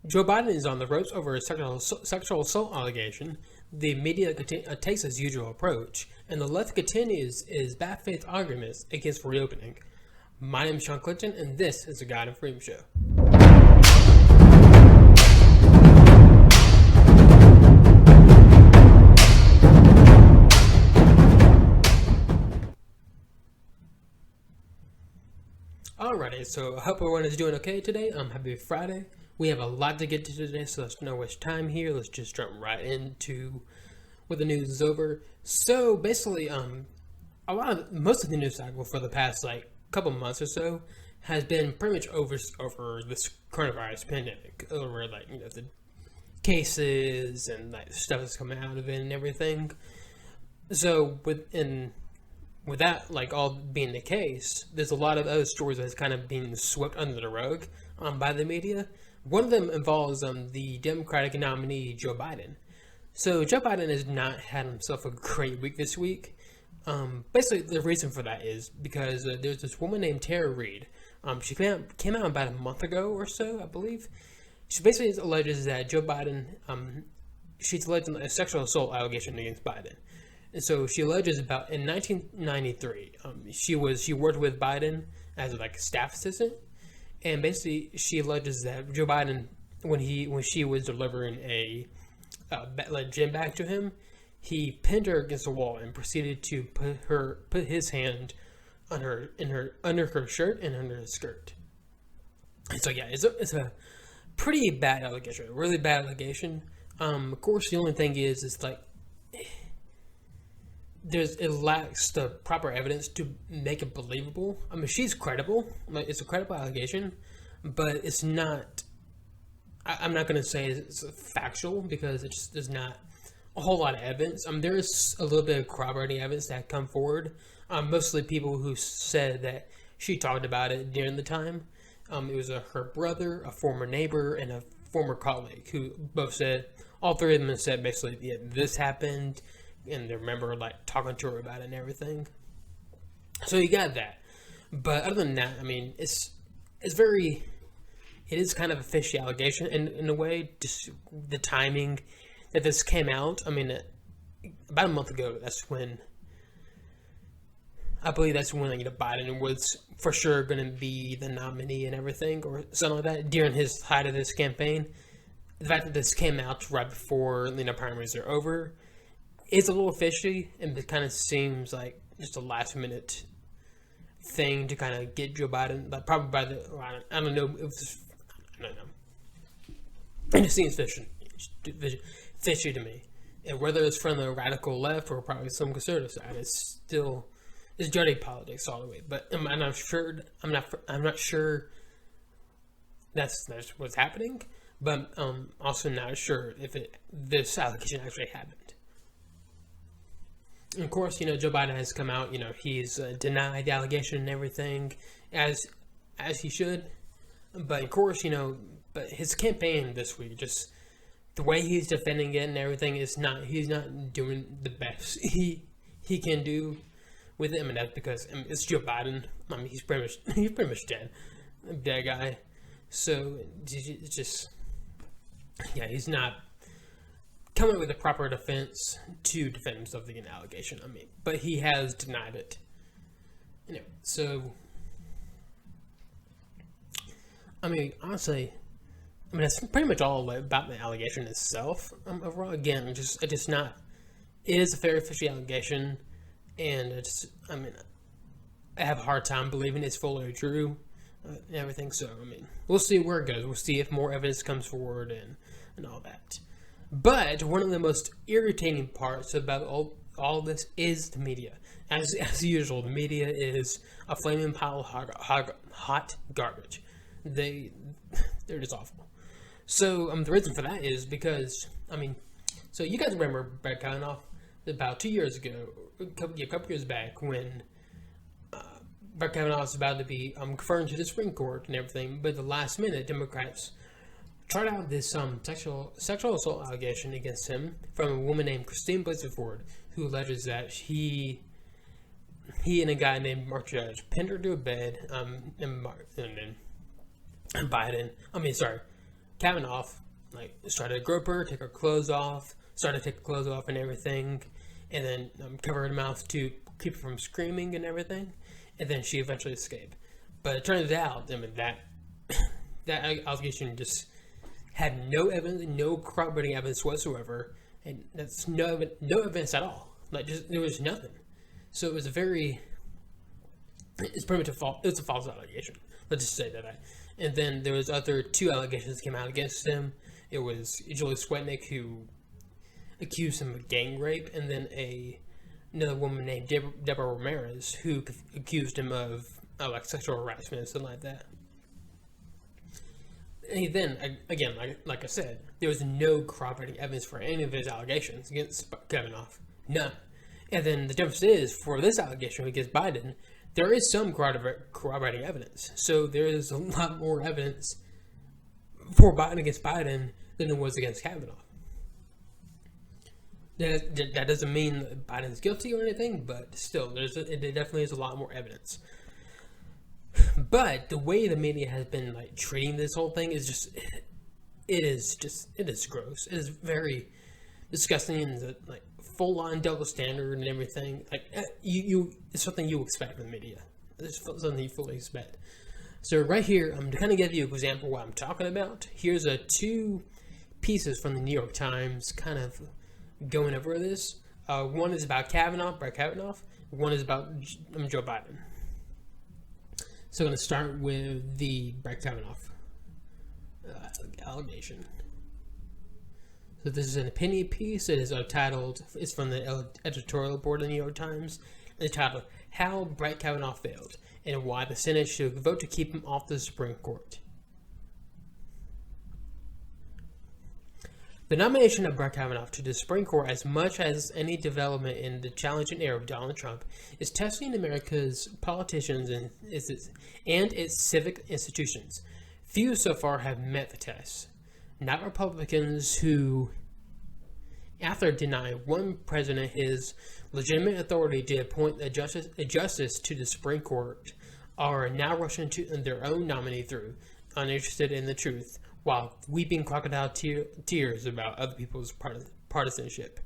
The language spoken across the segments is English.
Joe Biden is on the ropes over a sexual assault allegation. The media takes its usual approach, and the left continues its bad faith arguments against reopening. My name is Sean Clinton, and this is the God and Freedom Show. Alrighty, so I hope everyone is doing okay today. Happy Friday. We have a lot to get to today, so let's not waste time here. Let's just jump right into what the news is over. So basically, most of the news cycle for the past couple months or so has been pretty much over this coronavirus pandemic, over the cases and stuff that's coming out of it and everything. So with that all being the case, there's a lot of other stories that's kind of being swept under the rug by the media. One of them involves the Democratic nominee Joe Biden. So Joe Biden has not had himself a great week this week. Basically, the reason for that is because there's this woman named Tara Reid. She came out about a month ago or so, I believe. She basically alleges that Joe Biden, she's alleged a sexual assault allegation against Biden. And so she alleges in 1993, she worked with Biden as a staff assistant, and basically she alleges that Joe Biden, when she was delivering a gym bag to him, he pinned her against the wall and proceeded to put his hand under her shirt and under her skirt. And so yeah, it's a pretty bad allegation, a really bad allegation. Of course, the only thing is it lacks the proper evidence to make it believable. I mean, she's credible. It's a credible allegation, but it's not. I'm not going to say it's factual because there's not a whole lot of evidence. There is a little bit of corroborating evidence that come forward. Mostly people who said that she talked about it during the time. It was her brother, a former neighbor, and a former colleague who both said. All three of them said basically, yeah, this happened. And they remember talking to her about it and everything. So you got that. But other than that, I mean, it is kind of a fishy allegation in a way. Just the timing that this came out. I mean, about a month ago, I believe Biden was for sure going to be the nominee and everything, or something like that, during his height of this campaign. The fact that this came out right before primaries are over, it's a little fishy, and it kind of seems like just a last minute thing to kind of get Joe Biden, probably by I don't know. I don't know. It just seems fishy to me. And whether it's from the radical left or probably some conservative side, it's dirty politics all the way. But I'm not sure. I'm not sure that's what's happening. But I'm also not sure if this allegation actually happened. Of course, Joe Biden has come out. He's denied the allegation and everything, as he should. But of course, but his campaign this week, just the way he's defending it and everything, he's not doing the best he can do with it. And that's because it's Joe Biden. He's pretty much dead guy. So it's just he's not coming up with a proper defense to defend himself against an allegation. But he has denied it. Anyway, so honestly, that's pretty much all about the allegation itself. Overall, again, it is a very fishy allegation, and I have a hard time believing it's fully true and everything. So we'll see where it goes. We'll see if more evidence comes forward and all that. But one of the most irritating parts about all this is the media. As usual, the media is a flaming pile of hot garbage. They're just awful. So the reason for that is because so you guys remember Brett Kavanaugh about 2 years ago, a couple years back, when Brett Kavanaugh was about to be confirmed to the Supreme Court and everything, but at the last minute, Democrats tried out this sexual assault allegation against him from a woman named Christine Blasey Ford, who alleges that he and a guy named Mark Judge pinned her to a bed, and then Biden, Kavanaugh like started to grope her, take her clothes off, and everything, and then cover her mouth to keep her from screaming and everything, and then she eventually escaped. But it turns out, I mean, that allegation just had no evidence, no corroborating evidence whatsoever, and that's no evidence at all. Like, just there was nothing. So it was it's pretty much it's a false allegation. Let's just say that. And then there was other two allegations that came out against him. It was Julie Swetnick, who accused him of gang rape, and then another woman named Deborah Ramirez, who accused him of like sexual harassment and something like that. And then, again, like I said, there was no corroborating evidence for any of his allegations against Kavanaugh. None. And then the difference is, for this allegation against Biden, there is some corroborating evidence. So there is a lot more evidence for Biden against Biden than there was against Kavanaugh. That doesn't mean that Biden's guilty or anything, but still, there definitely is a lot more evidence. But the way the media has been like treating this whole thing is it is gross. It is very disgusting and like full-on double standard and everything. Like it's something you expect from the media. It's something you fully expect. So right here, I'm going to give you an example of what I'm talking about. Here's two pieces from the New York Times, kind of going over this. One is about Brett Kavanaugh. One is about Joe Biden. So I'm going to start with the Brett Kavanaugh allegation. So this is an opinion piece. It is titled, it's from the editorial board of the New York Times. It's titled, How Brett Kavanaugh Failed and Why the Senate Should Vote to Keep Him Off the Supreme Court. The nomination of Brett Kavanaugh to the Supreme Court, as much as any development in the challenging era of Donald Trump, is testing America's politicians and its civic institutions. Few so far have met the test. Not Republicans who, after denying one president his legitimate authority to appoint a justice to the Supreme Court, are now rushing to their own nominee through, uninterested in the truth, while weeping crocodile tears about other people's partisanship.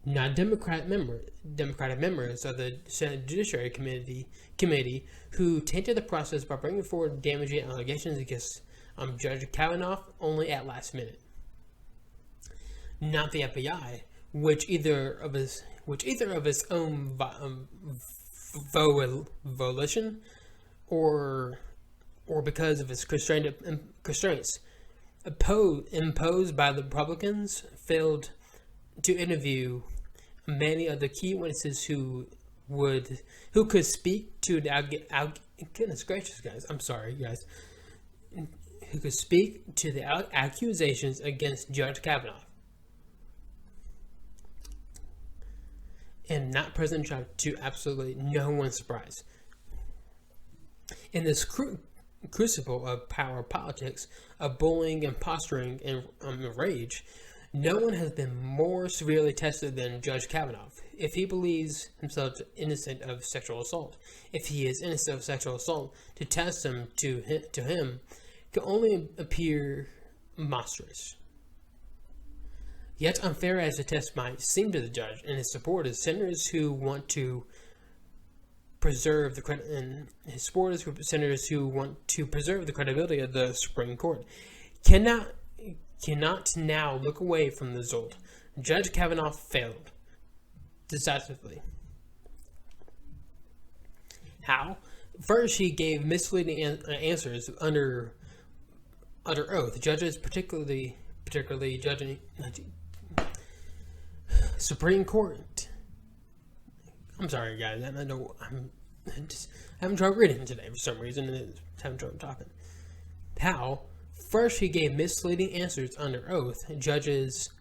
Not Democratic members of the Senate Judiciary Committee who tainted the process by bringing forward damaging allegations against Judge Kavanaugh only at last minute. Not the FBI, which either of its own volition or because of its constraints imposed by the Republicans, failed to interview many of the key witnesses who could speak to the goodness gracious, guys. I'm sorry, guys. Who could speak to the accusations against Judge Kavanaugh. And not President Trump, to absolutely no one's surprise. In this crucible of power politics, of bullying and posturing and rage, no one has been more severely tested than Judge Kavanaugh. If he believes himself innocent of sexual assault, if he is innocent of sexual assault, to test him to him can only appear monstrous. Yet unfair as the test might seem to the judge and his supporters, senators who want to preserve the credibility of the Supreme Court cannot now look away from the result. Judge Kavanaugh failed decisively. How? First, he gave misleading answers under oath. Judges, particularly judging Supreme Court. I'm sorry, guys. I know I'm just having trouble reading today for some reason, and it's having trouble talking. How? First, he gave misleading answers under oath. Judges,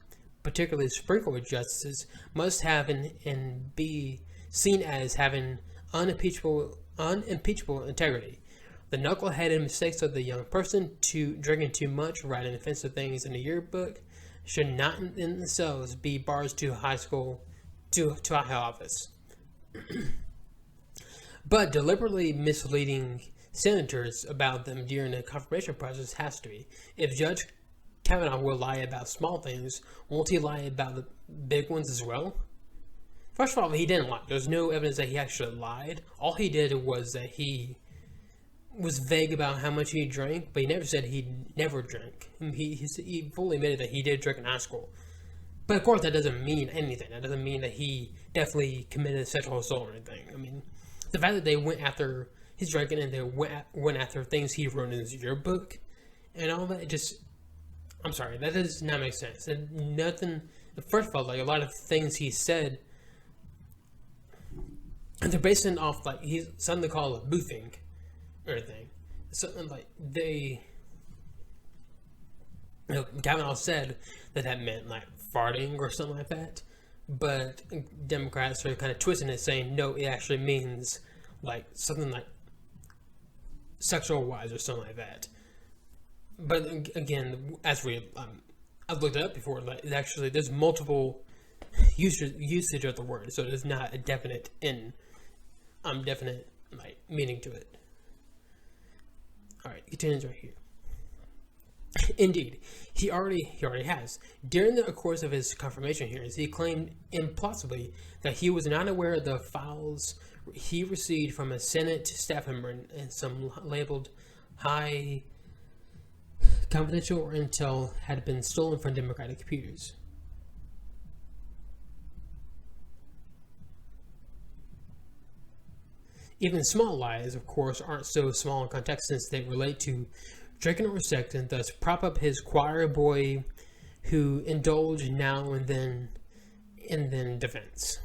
particularly Supreme Court justices, must have and be seen as having unimpeachable integrity. The knuckleheaded mistakes of the young person drinking too much, writing offensive things in the yearbook, should not in themselves be bars to high office. But deliberately misleading senators about them during the confirmation process has to be. If Judge Kavanaugh will lie about small things, won't he lie about the big ones as well? First of all, he didn't lie. There's no evidence that he actually lied. All he did was that he was vague about how much he drank, but he never said he never drank. He fully admitted that he did drink in high school. But of course, that doesn't mean anything. That doesn't mean that he definitely committed sexual assault or anything. I mean, the fact that they went after his drinking and they went after things he wrote in his yearbook and all that, I'm sorry, that does not make sense. And nothing, first of all, like a lot of things he said, they're basing off, like, he's something they call a boofing or anything. Something like Kavanaugh said that meant like farting or something like that, but Democrats are kind of twisting it, saying no, it actually means like something like sexual wise or something like that. But again, as I've looked it up before, like actually there's multiple usage of the word, so there's not a definite definite like meaning to it. All right, continues right here. Indeed, he already has. During the course of his confirmation hearings, he claimed implausibly that he was not aware of the files he received from a Senate staff member and some labeled high confidential or intel had been stolen from Democratic computers. Even small lies, of course, aren't so small in context since they relate to drinking or sex, and thus prop up his choir boy who indulge now and then defense.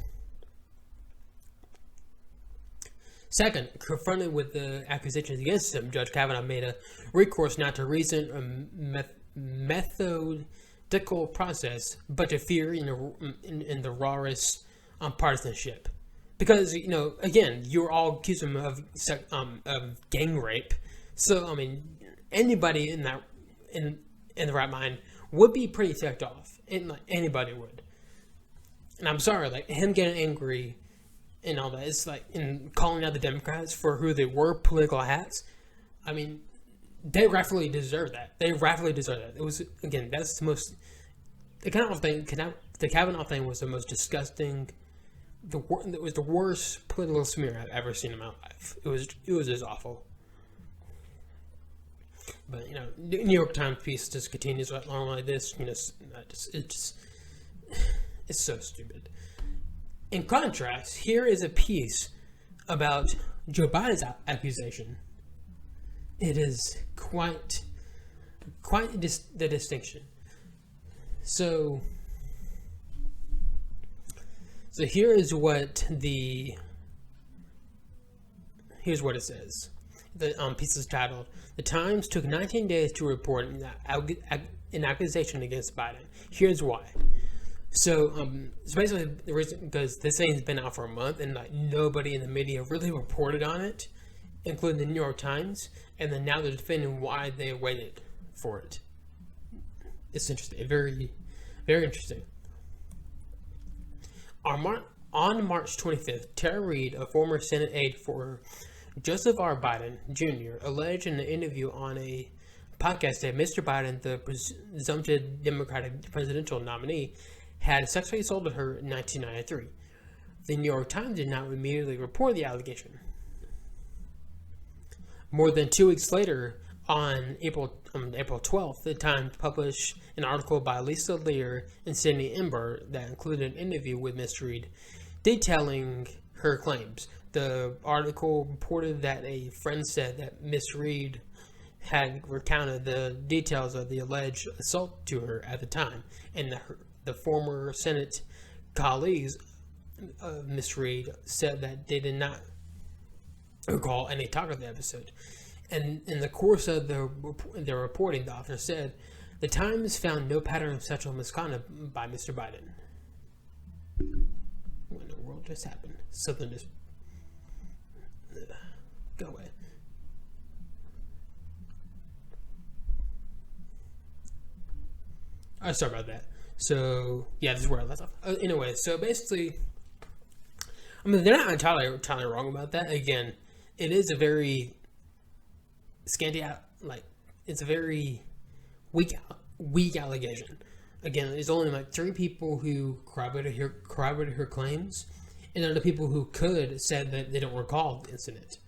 Second, confronted with the accusations against him, Judge Kavanaugh made a recourse not to reason or methodical process, but to fear in the rawest partisanship. Because, again, you're all accusing him of gang rape. So, I mean, anybody in the right mind would be pretty ticked off. And, like, anybody would. And I'm sorry, like, him getting angry and all that, it's like, in calling out the Democrats for who they were, political hats. I mean, they rightfully deserve that. It was, again, that's the most, the Kavanaugh thing was the most disgusting. It was the worst political smear I've ever seen in my life. It was just awful. But the New York Times piece just continues along like this. It's so stupid. In contrast, here is a piece about Joe Biden's accusation. It is quite the distinction. So here's what it says. The piece is titled, "The Times took 19 days to report an accusation against Biden. Here's why." So it's basically the reason, because this thing's been out for a month and like nobody in the media really reported on it, including the New York Times, and then now they're defending why they waited for it. It's interesting, very, very interesting. On March 25th, Tara Reid, a former Senate aide for Joseph R. Biden Jr., alleged in an interview on a podcast that Mr. Biden, the presumptive Democratic presidential nominee, had sexually assaulted her in 1993. The New York Times did not immediately report the allegation. More than 2 weeks later, on April 12th, the Times published an article by Lisa Lear and Sydney Ember that included an interview with Ms. Reid detailing her claims. The article reported that a friend said that Ms. Reid had recounted the details of the alleged assault to her at the time, and the former Senate colleagues of Ms. Reid said that they did not recall any talk of the episode. And in the course of the reporting, the author said, "The Times found no pattern of sexual misconduct by Mr. Biden." What in the world just happened? Something just... go away. Sorry about that. So, yeah, this is where I left off. Anyway, so basically, I mean, they're not entirely wrong about that. Again, it is a very scanty, like it's a very weak allegation. Again, there's only like 3 people who corroborated her claims, and other people who could said that they don't recall the incident.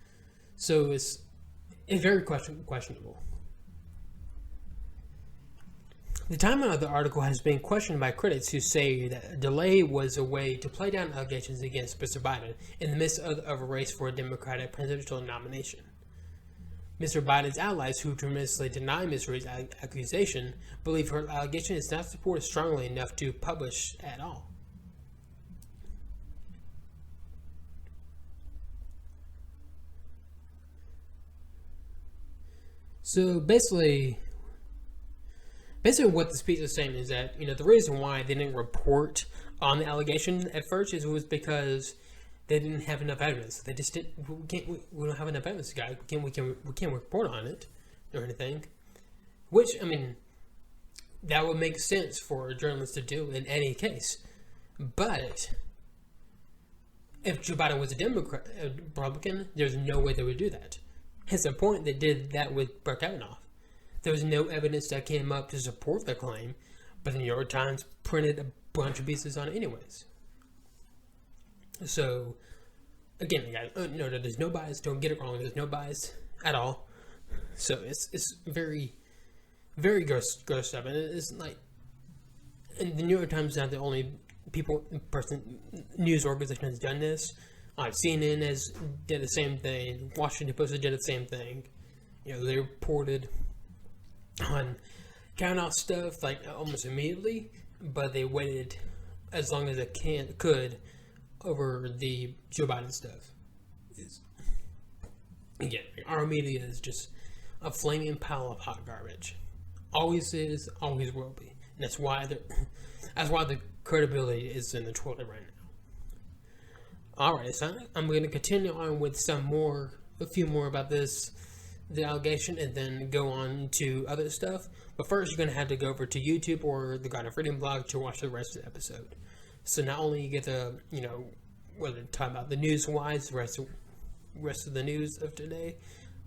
So it's very questionable. The timing of the article has been questioned by critics who say that a delay was a way to play down allegations against Mr. Biden in the midst of a race for a Democratic presidential nomination. Mr. Biden's allies, who tremendously deny Ms. Reid's accusation, believe her allegation is not supported strongly enough to publish at all. So basically what the speech is saying is that, the reason why they didn't report on the allegation at first was because they didn't have enough evidence. They just didn't. We don't have enough evidence, guys. We can't report on it or anything. Which, that would make sense for a journalist to do in any case. But if Joe Biden was a Republican, there's no way they would do that. Hence the point they did that with Brett Kavanaugh. There was no evidence that came up to support the claim, but the New York Times printed a bunch of pieces on it anyways. So, again, there's no bias. Don't get it wrong. There's no bias at all. So it's very, very gross stuff. And it's like, and the New York Times is not the only news organization that's done this. CNN did the same thing. Washington Post did the same thing. They reported on Kavanaugh stuff like almost immediately, but they waited as long as they could over the Joe Biden stuff. Again, our media is just a flaming pile of hot garbage. Always is, always will be. And that's why the credibility is in the toilet right now. Alright, so I'm going to continue on with a few more about the allegation, and then go on to other stuff. But first, you're going to have to go over to YouTube or the God of Freedom blog to watch the rest of the episode. So not only you get to, whether to talk about the news-wise, the rest of the news of today,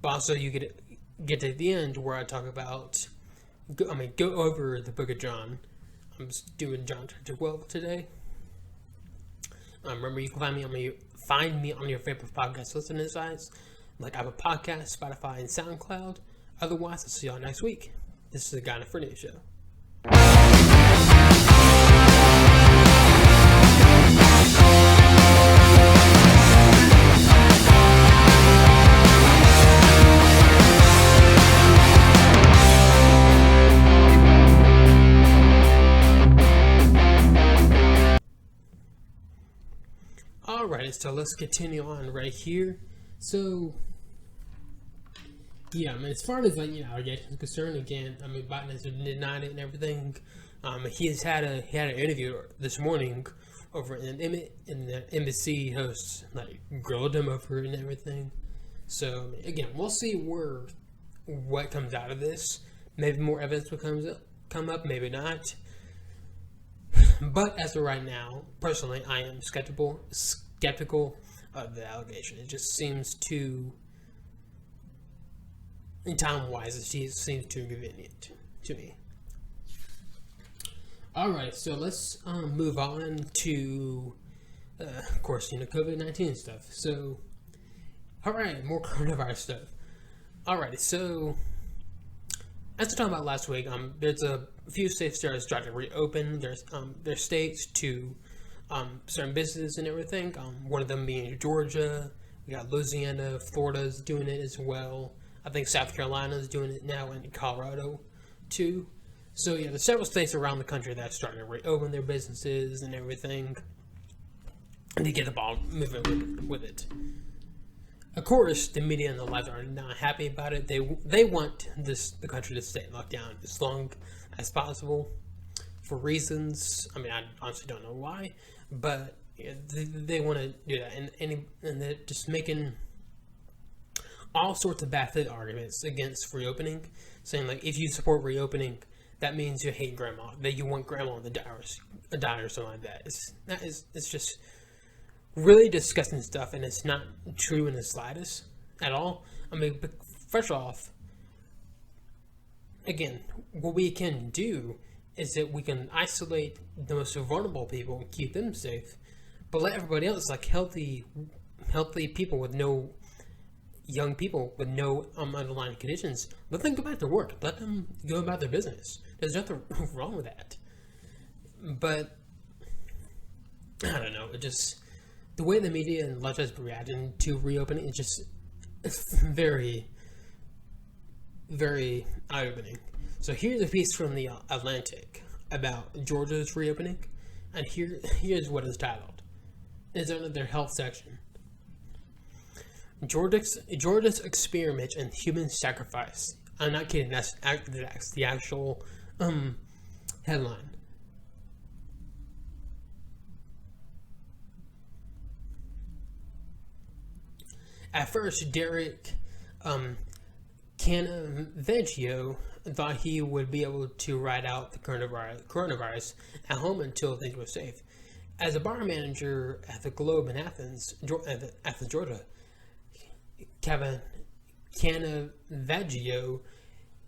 but also you get to the end where I talk about, go over the book of John. I'm just doing John chapter 12 today. Remember, you can find me on your favorite podcast listening sites, like Apple Podcasts, Spotify, and SoundCloud. Otherwise, I'll see y'all next week. This is the Guy in Front of You Show. Alright, so let's continue on right here. So, yeah, as far as allegations are concerned, again, Biden has denied it and everything. He had an interview this morning over in the embassy. Hosts grilled him over it and everything. So again, we'll see what comes out of this. Maybe more evidence will come up, maybe not. But as of right now, personally, I am skeptical of the allegation. It just seems too, in time-wise, it seems too inconvenient to me. Alright, so let's move on to, of course, COVID-19 stuff. So, alright, more coronavirus stuff. Alright, so, as we talked about last week, there's a few states that are starting to reopen their states to certain businesses and everything. One of them being Georgia. We got Louisiana, Florida's doing it as well. I think South Carolina's doing it now, and Colorado too. So yeah, there's several states around the country that are starting to reopen their businesses and everything, and to get the ball moving with it. Of course, the media and the left are not happy about it. They want the country to stay in lockdown as long as possible for reasons. I honestly don't know why, but yeah, they want to do that, and they're just making all sorts of bad faith arguments against reopening, saying if you support reopening, that means you hate grandma, that you want grandma to die or something like that. It's just really disgusting stuff, and it's not true in the slightest at all. First off, again, what we can do is that we can isolate the most vulnerable people and keep them safe, but let everybody else, like healthy people with no young people with no underlying conditions, let them go back to work. Let them go about their business. There's nothing wrong with that. But I don't know. It just the way the media and legislators reacting to reopening is just very, very eye-opening. So here's a piece from the Atlantic about Georgia's reopening, and here's what it's titled. It's under their health section. Georgia's experiment in human sacrifice. I'm not kidding. That's the actual headline. At first, Derek Canaveggio thought he would be able to ride out the coronavirus at home until things were safe. As a bar manager at the Globe in Athens, Georgia, Canaveggio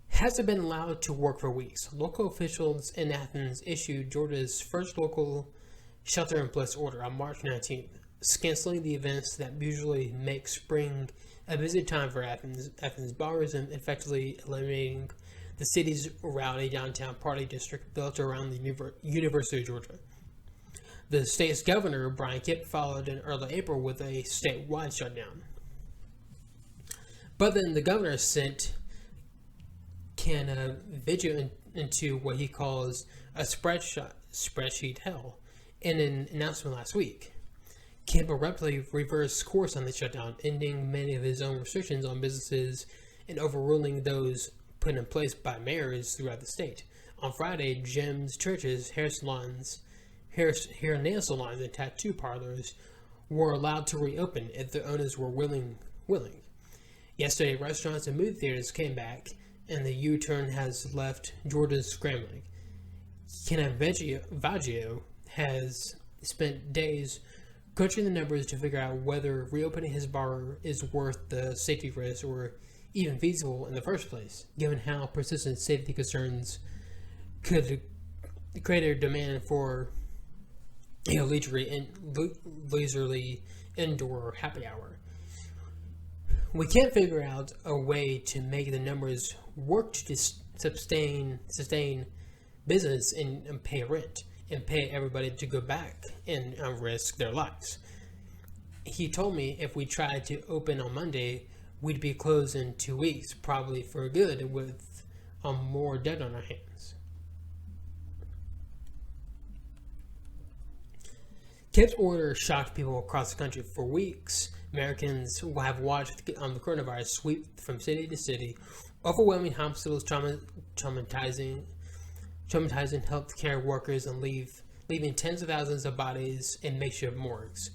hasn't been allowed to work for weeks. Local officials in Athens issued Georgia's first local shelter-in-place order on March 19th, canceling the events that usually make spring a busy time for Athens bars and effectively eliminating the city's rowdy downtown party district built around the University of Georgia. The state's governor, Brian Kemp, followed in early April with a statewide shutdown. But then the governor sent Canaveggio into what he calls a spreadsheet hell in an announcement last week. Kemp abruptly reversed course on the shutdown, ending many of his own restrictions on businesses and overruling those put in place by mayors throughout the state. On Friday, gyms, churches, hair and nail salons, and tattoo parlors were allowed to reopen if the owners were willing. Yesterday, restaurants and movie theaters came back, and the U-turn has left Georgia scrambling. Canaveggio has spent days crunching the numbers to figure out whether reopening his bar is worth the safety risk or even feasible in the first place, given how persistent safety concerns could create a demand for leisurely indoor happy hour. We can't figure out a way to make the numbers work to sustain business and pay rent and pay everybody to go back and risk their lives. He told me if we tried to open on Monday, we'd be closed in 2 weeks, probably for good, with more debt on our hands. Kemp's order shocked people across the country. For weeks, Americans have watched the coronavirus sweep from city to city, overwhelming hospitals, traumatizing healthcare workers, and leaving tens of thousands of bodies in makeshift morgues.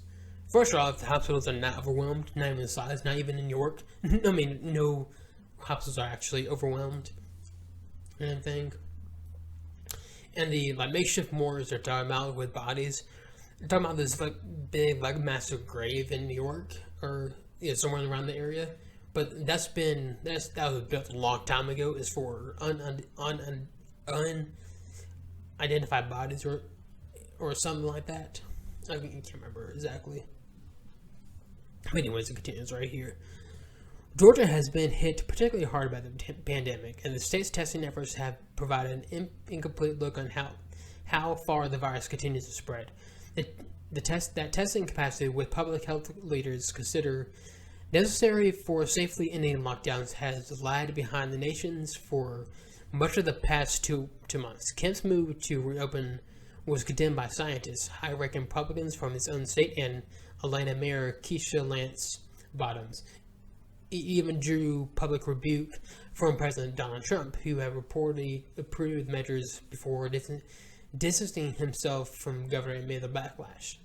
First off, the hospitals are not overwhelmed, not even the size, not even in New York. I mean, no hospitals are actually overwhelmed or anything. And the makeshift morgues they're talking about with bodies, they're talking about this big massive grave in New York or somewhere around the area. But that was built a long time ago. It's for unidentified bodies or something like that. I can't remember exactly. But anyways, it continues right here. Georgia has been hit particularly hard by the pandemic, and the state's testing efforts have provided an incomplete look on how far the virus continues to spread. That testing capacity, with public health leaders consider necessary for safely ending lockdowns, has lagged behind the nations for much of the past two months. Kemp's move to reopen was condemned by scientists, high-ranking Republicans from his own state, and Atlanta Mayor Keisha Lance Bottoms. It even drew public rebuke from President Donald Trump, who had reportedly approved measures before distancing himself from governor amid the backlash.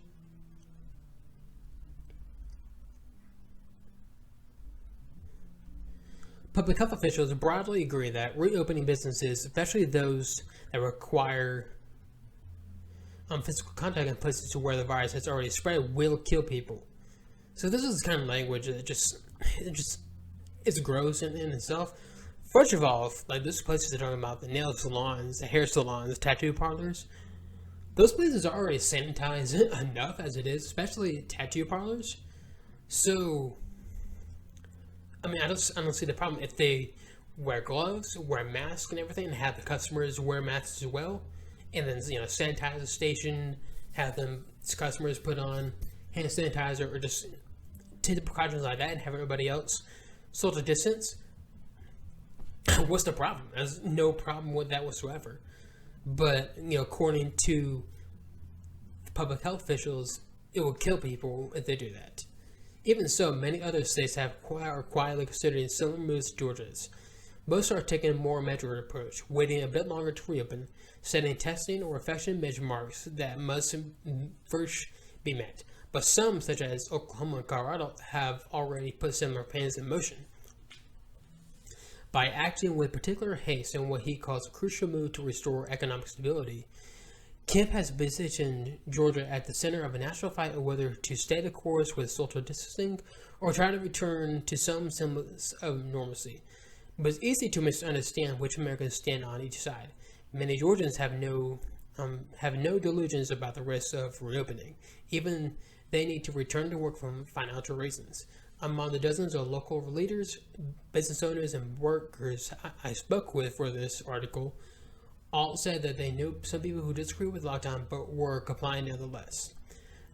Public health officials broadly agree that reopening businesses, especially those that require physical contact in places where the virus has already spread, will kill people. So this is the kind of language that it's gross in itself. First of all, like those places are talking about the nail salons, the hair salons, tattoo parlors. Those places are already sanitized enough as it is, especially tattoo parlors. So, I mean, I don't see the problem if they wear gloves, wear masks, and everything, and have the customers wear masks as well, and then sanitize the station, have them customers put on hand sanitizer or just take the precautions like that, and have everybody else social distance. What's the problem? There's no problem with that whatsoever. But according to public health officials, it will kill people if they do that. Even so, many other states are quietly considering similar moves to Georgia's. Most are taking a more measured approach, waiting a bit longer to reopen, setting testing or infection benchmarks that must first be met. But some, such as Oklahoma and Colorado, have already put similar plans in motion. By acting with particular haste in what he calls a crucial move to restore economic stability, Kemp has positioned Georgia at the center of a national fight of whether to stay the course with social distancing or try to return to some semblance of normalcy. But it's easy to misunderstand which Americans stand on each side. Many Georgians have no delusions about the risks of reopening. Even they need to return to work for financial reasons. Among the dozens of local leaders, business owners, and workers I spoke with for this article, all said that they knew some people who disagree with lockdown but were complying nevertheless.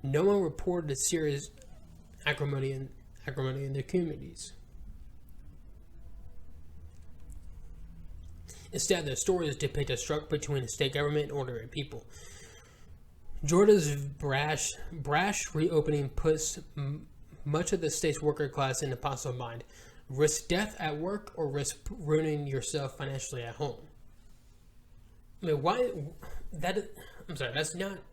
No one reported a serious acrimony in their communities. Instead, their stories depict a struggle between the state government and ordinary people. Georgia's brash reopening puts much of the state's worker class in a possible bind. Risk death at work or risk ruining yourself financially at home. I mean,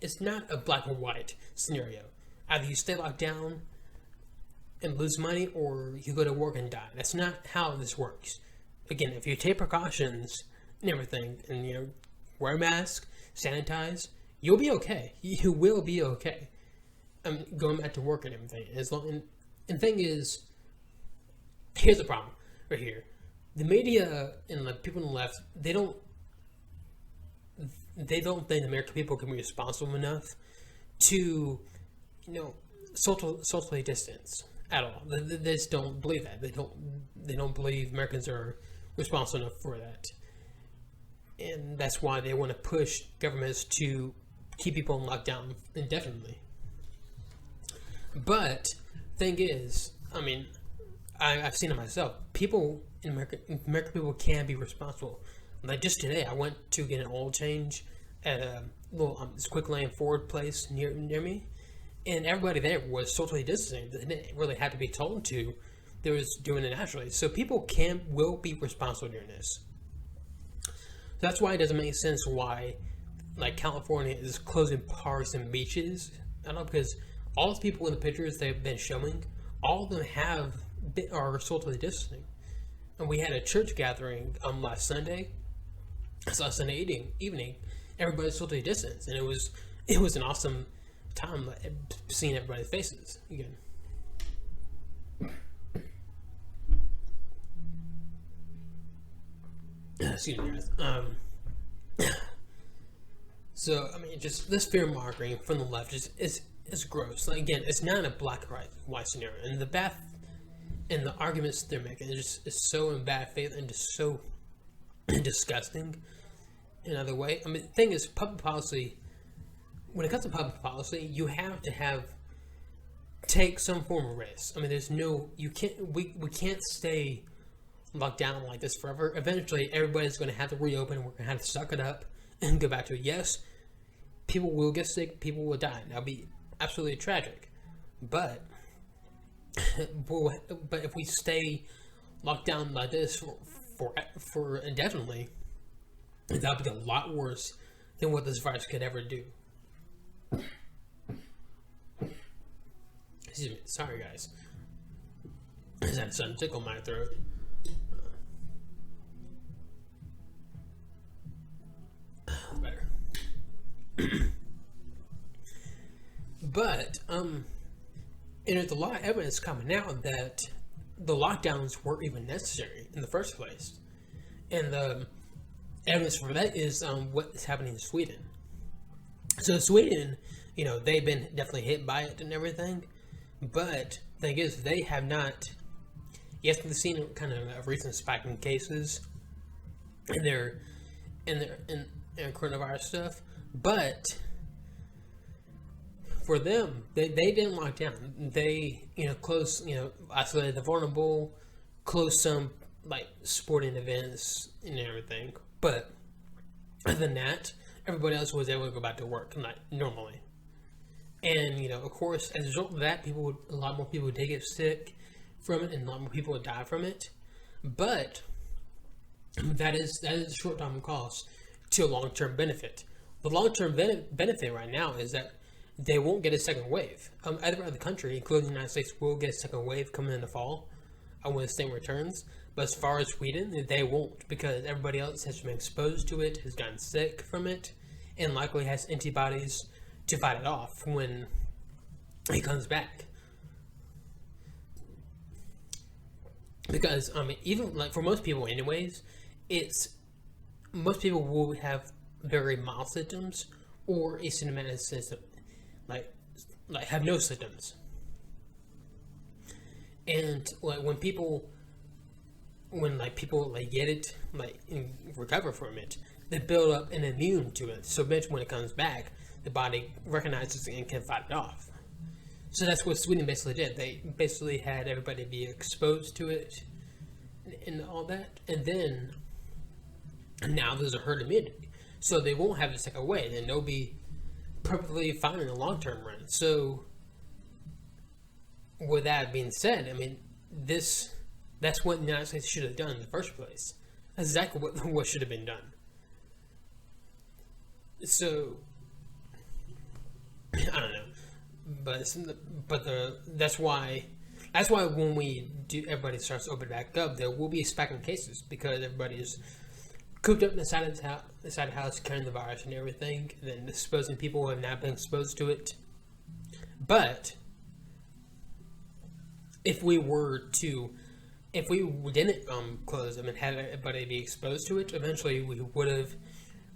it's not a black and white scenario. Either you stay locked down and lose money or you go to work and die. That's not how this works. Again, if you take precautions and everything and wear a mask, sanitize, you'll be okay. You will be okay. Going back to work and everything. And the thing is, here's the problem right here. The media and the people on the left, they don't think American people can be responsible enough to, socially distance at all. They just don't believe that. They don't believe Americans are responsible enough for that. And that's why they want to push governments to keep people in lockdown indefinitely. But thing is, I mean, I've seen it myself. People in American people can be responsible. Like just today, I went to get an oil change at a little this quick lane Ford place near me, and everybody there was socially distancing. They didn't really have to be told to. They was doing it naturally. So people will be responsible during this. That's why it doesn't make sense why, like, California is closing parks and beaches. I don't know, because all the people in the pictures they've been showing, all of them are socially distancing. And we had a church gathering last Sunday. So last Sunday evening, everybody's socially distanced, and it was an awesome time seeing everybody's faces again. Excuse me, guys. So I mean, just this fear mongering from the left is gross. Like, again, it's not a black or white scenario, and the arguments they're making is so in bad faith and just so disgusting. Another way, I mean, the thing is, public policy. When it comes to public policy, you have to take some form of risk. I mean, we can't stay locked down like this forever. Eventually, everybody's going to have to reopen, and we're going to have to suck it up and go back to it. Yes, people will get sick, people will die. That'll be absolutely tragic. But if we stay locked down like this for indefinitely, that'll be a lot worse than what this virus could ever do. Excuse me. Sorry, guys. I just had something tickle my throat. Better. But and there's a lot of evidence coming out that the lockdowns weren't even necessary in the first place. And the evidence for that is what's happening in Sweden. So Sweden, they've been definitely hit by it and everything, but the thing is, they have not. Yes, we've seen kind of a recent spike in cases in their coronavirus stuff, but for them, they didn't lock down. They closed, isolated the vulnerable, closed some like sporting events and everything. But other than that, everybody else was able to go back to work like normally. And of course, as a result of that, a lot more people did get sick from it, and a lot more people would die from it. But that is a short-term cost to a long-term benefit. The long-term benefit right now is that they won't get a second wave. Other the country, including the United States, will get a second wave coming in the fall when the state returns. But as far as Sweden, they won't, because everybody else has been exposed to it, has gotten sick from it, and likely has antibodies to fight it off when it comes back. Because even like for most people, anyways, most people will have very mild symptoms or asymptomatic symptoms, like have no symptoms. And like when people get it, and recover from it, they build up an immune to it. So eventually when it comes back, the body recognizes it and can fight it off. So that's what Sweden basically did. They basically had everybody be exposed to it and all that. And then now there's a herd immunity. So they won't have a second wave, and they'll be perfectly fine in the long-term run. So with that being said, that's what the United States should have done in the first place. That's exactly what should have been done. So I don't know, but that's why when everybody starts to open back up, there will be a spike in cases because everybody is cooped up inside the house, carrying the virus and everything, and then exposing people who have not been exposed to it. But if we didn't close them and had everybody be exposed to it, eventually we would have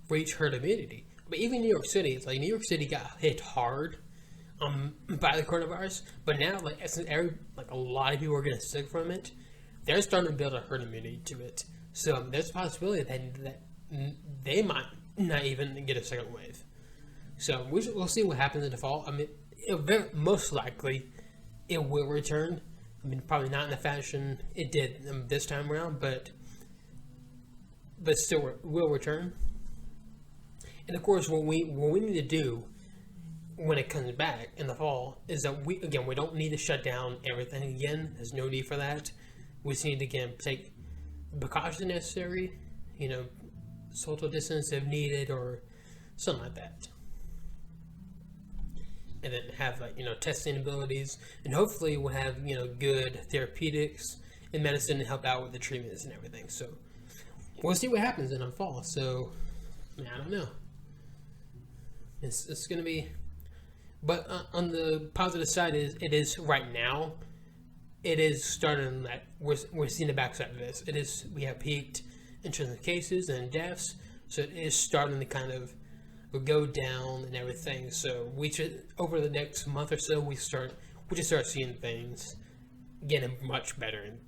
reached herd immunity. But even New York City, it's like New York City got hit hard by the coronavirus, but now since a lot of people are getting sick from it, they're starting to build a herd immunity to it. So there's a possibility that they might not even get a second wave. So we'll see what happens in the fall. Most likely it will return. Probably not in the fashion it did this time around, but still will return. And of course, what we need to do when it comes back in the fall is that we don't need to shut down everything again. There's no need for that. We just need to take the precautions necessary, social distance if needed or something like that. And then have testing abilities, and hopefully we'll have good therapeutics and medicine to help out with the treatments and everything. So we'll see what happens in the fall. So I don't know. It's gonna be, but on the positive side it is right now. It is starting that we're seeing the backside of this. We have peaked in terms of cases and deaths, so it is starting to kind of go down and everything. So we should, over the next month or so, we just start seeing things getting much better and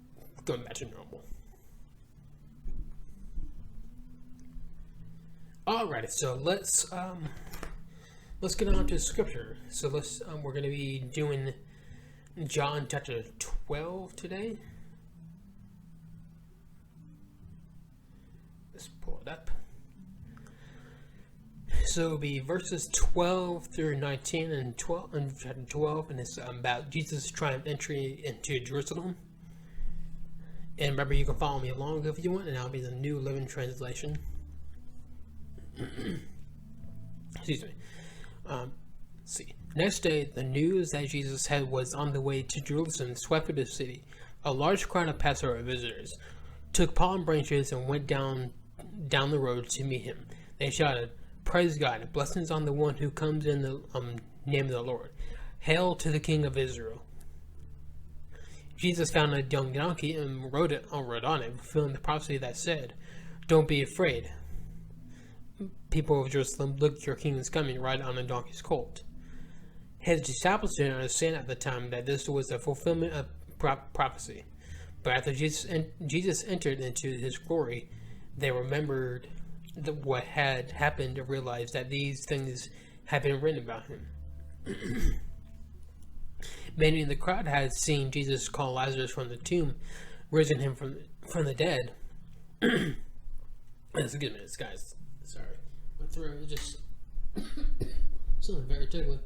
going back to normal. Alrighty, so let's get on to scripture. So we're going to be doing John chapter 12 today. Let's pull it up. So it'll be verses 12 through 19 and 12 and chapter 12, and it's about Jesus' triumph entry into Jerusalem. And remember, you can follow me along if you want, and I'll be the New Living Translation. Excuse me. See. Next day, the news that Jesus was on the way to Jerusalem swept through the city. A large crowd of Passover visitors took palm branches and went down the road to meet him. They shouted, "Praise God! Blessings on the one who comes in the name of the Lord! Hail to the King of Israel!" Jesus found a young donkey and rode on it, fulfilling the prophecy that said, Don't be afraid. People of Jerusalem, look, your king is coming, riding on a donkey's colt. His disciples didn't understand at the time that this was a fulfillment of prophecy. But after Jesus entered into his glory, they remembered what had happened and realized that these things had been written about him. Many in the crowd had seen Jesus call Lazarus from the tomb, raising him from the dead. Just a good minute, guys. Sorry. My throat is just something very tickly.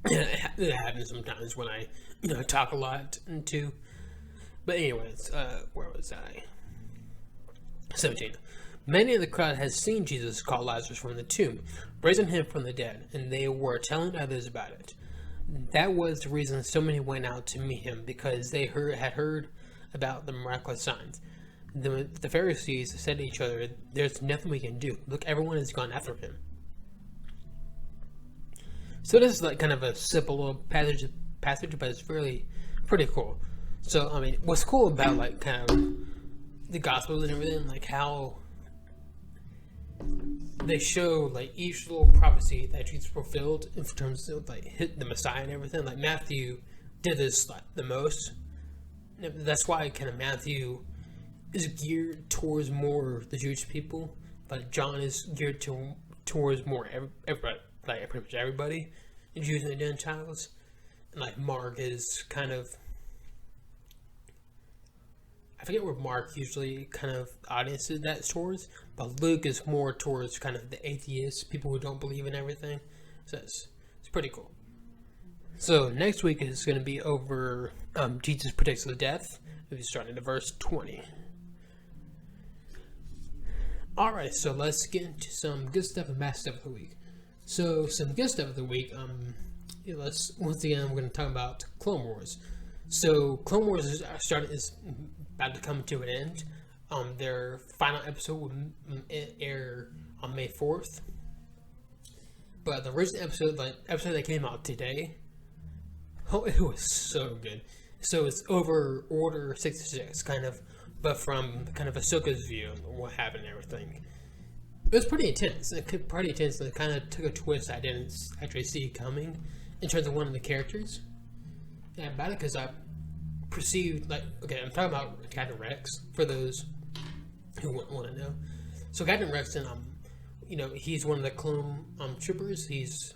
It happens sometimes when I, talk a lot too. But anyways, where was I? 17. Many of the crowd had seen Jesus call Lazarus from the tomb, raising him from the dead, and they were telling others about it. That was the reason so many went out to meet him, because they had heard about the miraculous signs. The Pharisees said to each other, "There's nothing we can do. Look, everyone has gone after him." So this is like kind of a simple little passage, but it's really pretty cool. So I mean, what's cool about like kind of the Gospels and everything, like how they show like each little prophecy that Jesus fulfilled in terms of like the Messiah and everything. Like Matthew did this like the most. That's why kind of Matthew is geared towards more the Jewish people. Like John is geared towards more everybody, like pretty much everybody, Jews and Gentiles. And like Mark is kind of, I forget where Mark usually kind of audiences that towards, but Luke is more towards kind of the atheists, people who don't believe in everything. So it's pretty cool. So next week is going to be over Jesus predicts the death. We'll be starting at verse 20. Alright, so let's get into some good stuff and bad stuff of the week. So some good stuff of the week, once again I'm going to talk about Clone Wars. So Clone Wars is about to come to an end. Their final episode will air on May 4th. But the original episode that came out today, it was so good. So it's over Order 66, kind of, but from kind of Ahsoka's view and what happened and everything. It was pretty intense. It kind of took a twist I didn't actually see coming in terms of one of the characters. Yeah, about it because I perceived, I'm talking about Captain Rex, for those who want to know. So Captain Rex, and he's one of the clone troopers. He's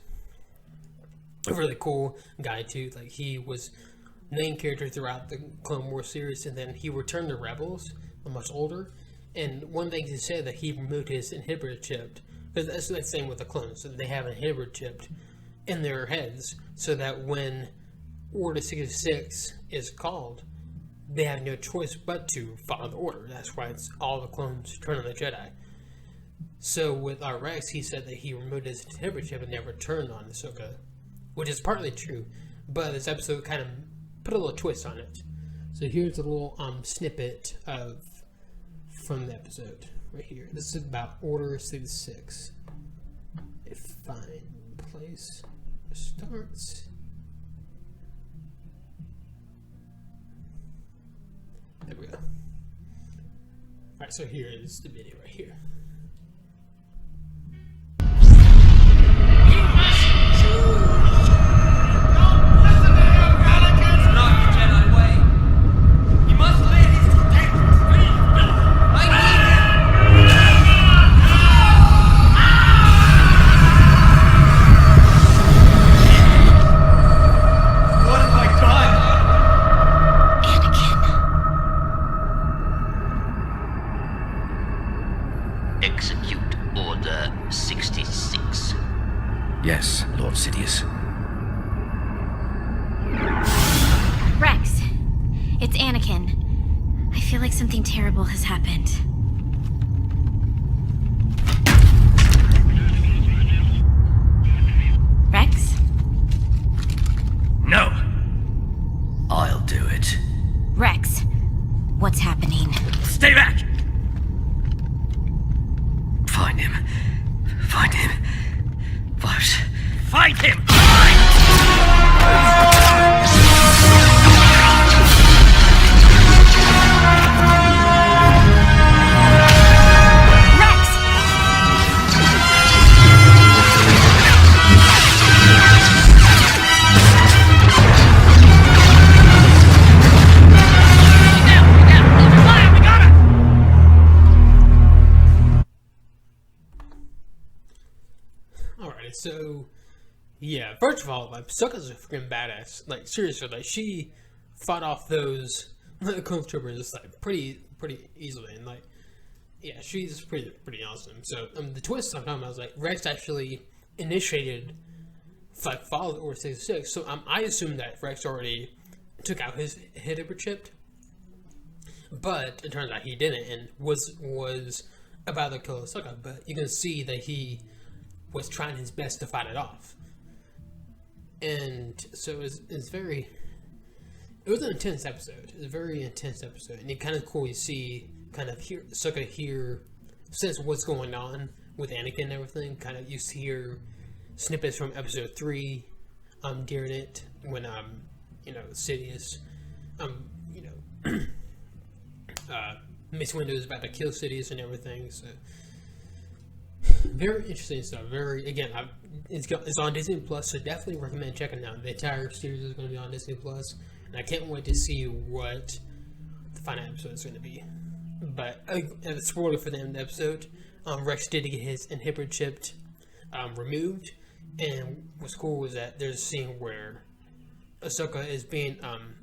a really cool guy too. Like, he was main character throughout the Clone Wars series, and then he returned to Rebels, much older. And one thing he said that he removed his inhibitor chip, because that's the same with the clones. So they have an inhibitor chip in their heads, so that when Order 66 is called, they have no choice but to follow the order. That's why it's all the clones turn on the Jedi. So with our Rex, he said that he removed his inhibitor chip and never turned on Ahsoka, which is partly true, but this episode kind of put a little twist on it. So here's a little snippet from the episode right here. This is about Order 66. A fine place starts. There we go. Alright, so here is the video right here. Execute Order 66. Yes, Lord Sidious. Rex, it's Anakin. I feel like something terrible has happened. Rex? No! I'll do it. Rex, what's happening? Stay back! Find him. Find him. Vibes. Find him! so yeah. First of all, like Sokka's a freaking badass. Like seriously, like she fought off those clone troopers like pretty easily, and like yeah, she's pretty awesome. So the twist I'm talking about is like Rex actually initiated like follow Order 66. So I assume that Rex already took out his Hidden chip, but it turns out he didn't, and was about to kill Sokka. But you can see that he was trying his best to fight it off, and so it's very. It was an intense episode. It was a very intense episode, and it's kind of cool. You see, kind of hear Sokka here, sense what's going on with Anakin and everything. Kind of you hear snippets from episode 3, during it when Sidious, Mace Windu is about to kill Sidious and everything. So very interesting stuff. It's on Disney Plus, so definitely recommend checking it out. The entire series is going to be on Disney Plus, and I can't wait to see what the final episode is going to be. But a spoiler for the end of the episode, Rex did get his inhibitor chip removed, and what's cool was that there's a scene where Ahsoka is being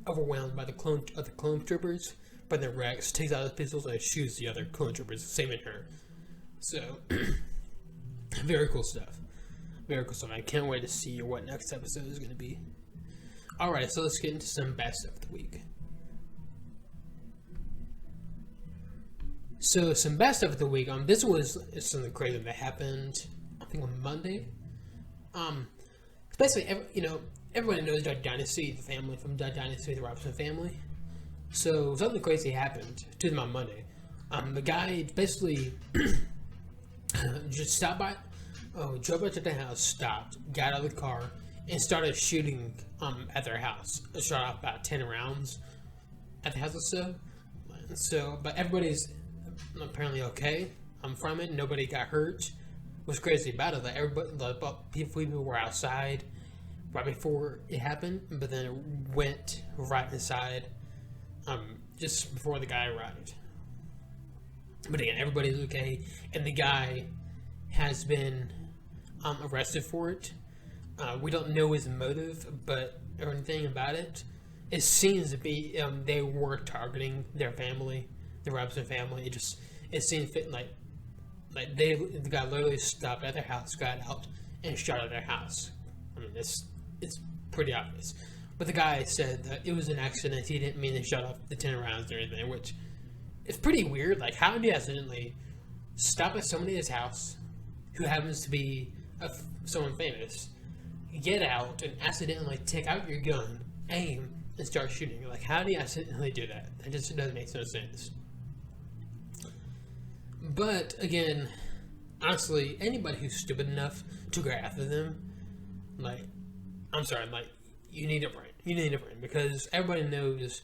overwhelmed by the clone troopers, but then Rex takes out his pistols and shoots the other clone troopers, saving her. So very cool stuff. Very cool stuff. I can't wait to see what next episode is going to be. Alright, so let's get into some bad stuff of the week. So some bad stuff of the week. This was something crazy that happened, I think on Monday. Basically, everybody knows Duck Dynasty, the family from Duck Dynasty, the Robinson family. So something crazy happened to them on Monday. The guy basically just stopped by, drove up to the house, stopped, got out of the car, and started shooting at their house. Shot off about 10 rounds at the house or so. But everybody's apparently okay from it. Nobody got hurt. What's crazy about it, people were outside right before it happened, but then it went right inside just before the guy arrived. But again, everybody's okay, and the guy has been arrested for it. We don't know his motive, or anything about it. It seems to be they were targeting their family, the Robinson family. It seemed fit like the guy literally stopped at their house, got out, and shot at their house. I mean, it's pretty obvious. But the guy said that it was an accident. He didn't mean to shut off the 10 rounds or anything, which is pretty weird. Like, how do you accidentally stop at somebody's house who happens to be someone famous, get out, and accidentally take out your gun, aim, and start shooting? Like, how do you accidentally do that? That just doesn't make no sense. But, again, honestly, anybody who's stupid enough to go after them, you need a brain. You need a brain, because everybody who knows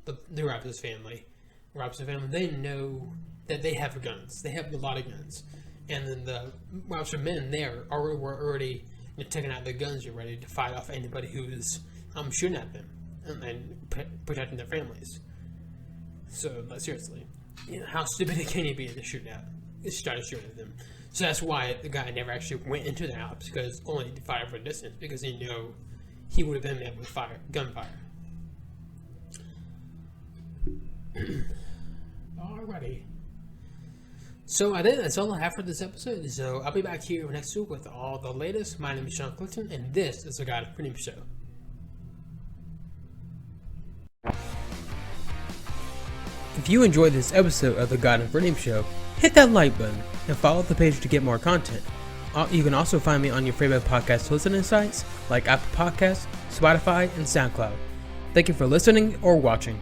the Robinson family, they know that they have guns. They have a lot of guns. And then the Robinson men there were already taking out their guns and ready to fight off anybody who is shooting at them and protecting their families. So, seriously, how stupid can you be to shoot at? Started shooting at them. So that's why the guy never actually went into the house, because only to fire from a distance, because he knew he would have been met with gunfire. Alrighty. So I think that's all I have for this episode. So I'll be back here next week with all the latest. My name is Sean Clinton, and this is the God of Freedom Show. If you enjoyed this episode of the God of Freedom Show, hit that like button and follow the page to get more content. You can also find me on your favorite podcast listening sites like Apple Podcasts, Spotify, and SoundCloud. Thank you for listening or watching.